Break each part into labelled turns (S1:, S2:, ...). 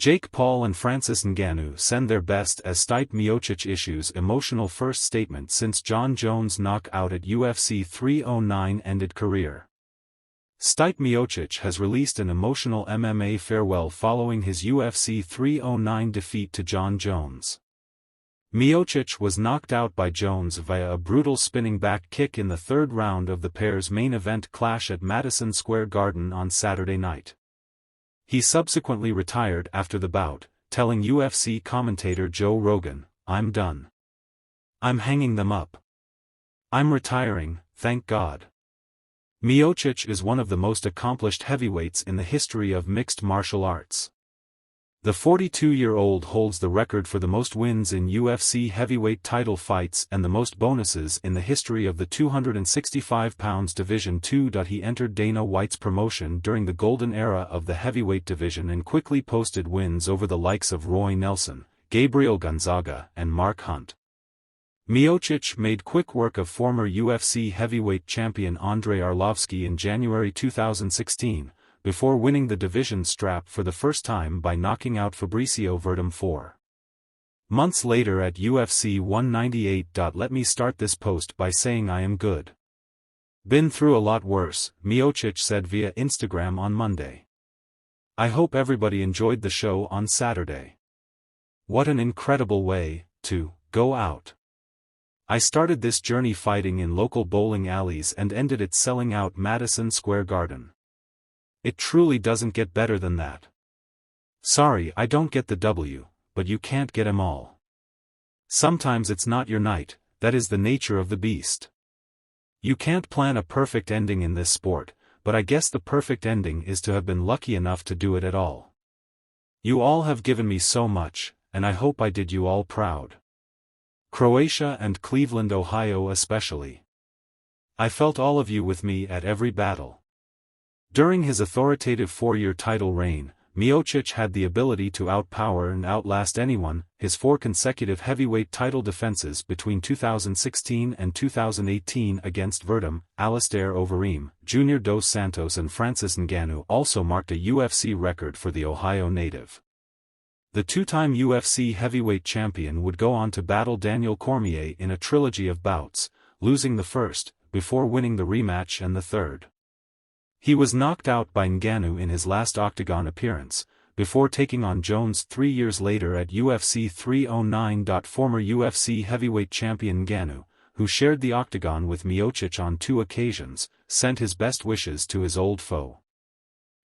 S1: Jake Paul and Francis Ngannou send their best as Stipe Miocic issues emotional first statement since Jon Jones' knockout at UFC 309 ended career. Stipe Miocic has released an emotional MMA farewell following his UFC 309 defeat to Jon Jones. Miocic was knocked out by Jones via a brutal spinning back kick in the third round of the pair's main event clash at Madison Square Garden on Saturday night. He subsequently retired after the bout, telling UFC commentator Joe Rogan, "I'm done. I'm hanging them up. I'm retiring, thank God." Miocic is one of the most accomplished heavyweights in the history of mixed martial arts. The 42-year-old holds the record for the most wins in UFC heavyweight title fights and the most bonuses in the history of the 265 pounds Division II. He entered Dana White's promotion during the golden era of the heavyweight division and quickly posted wins over the likes of Roy Nelson, Gabriel Gonzaga, and Mark Hunt. Miocic made quick work of former UFC heavyweight champion Andrei Arlovski in January 2016, before winning the division strap for the first time by knocking out Fabricio Verdum 4 months later at UFC 198. Let me start this post by saying I am good. Been through a lot worse, Miocic said via Instagram on Monday. I hope everybody enjoyed the show on Saturday. What an incredible way to go out. I started this journey fighting in local bowling alleys and ended it selling out Madison Square Garden. It truly doesn't get better than that. Sorry I don't get the W, but you can't get 'em all. Sometimes it's not your night, that is the nature of the beast. You can't plan a perfect ending in this sport, but I guess the perfect ending is to have been lucky enough to do it at all. You all have given me so much, and I hope I did you all proud. Croatia and Cleveland, Ohio especially. I felt all of you with me at every battle. During his authoritative 4-year title reign, Miocic had the ability to outpower and outlast anyone. His 4 consecutive heavyweight title defenses between 2016 and 2018 against Verdum, Alistair Overeem, Junior Dos Santos and Francis Ngannou also marked a UFC record for the Ohio native. The 2-time UFC heavyweight champion would go on to battle Daniel Cormier in a trilogy of bouts, losing the first, before winning the rematch and the third. He was knocked out by Ngannou in his last octagon appearance, before taking on Jones 3 years later at UFC 309. Former UFC heavyweight champion Ngannou, who shared the octagon with Miocic on 2 occasions, sent his best wishes to his old foe.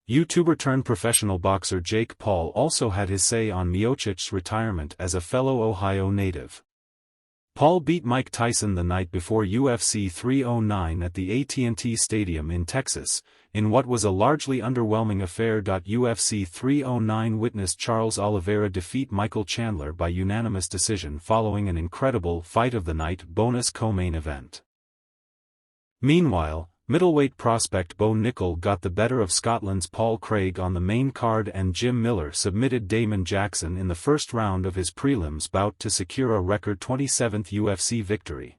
S1: YouTuber-turned-professional boxer Jake Paul also had his say on Miocic's retirement as a fellow Ohio native. Paul beat Mike Tyson the night before UFC 309 at the AT&T Stadium in Texas, in what was a largely underwhelming affair. UFC 309 witnessed Charles Oliveira defeat Michael Chandler by unanimous decision following an incredible fight of the night bonus co-main event. Meanwhile, middleweight prospect Bo Nickel got the better of Scotland's Paul Craig on the main card and Jim Miller submitted Damon Jackson in the first round of his prelims bout to secure a record 27th UFC victory.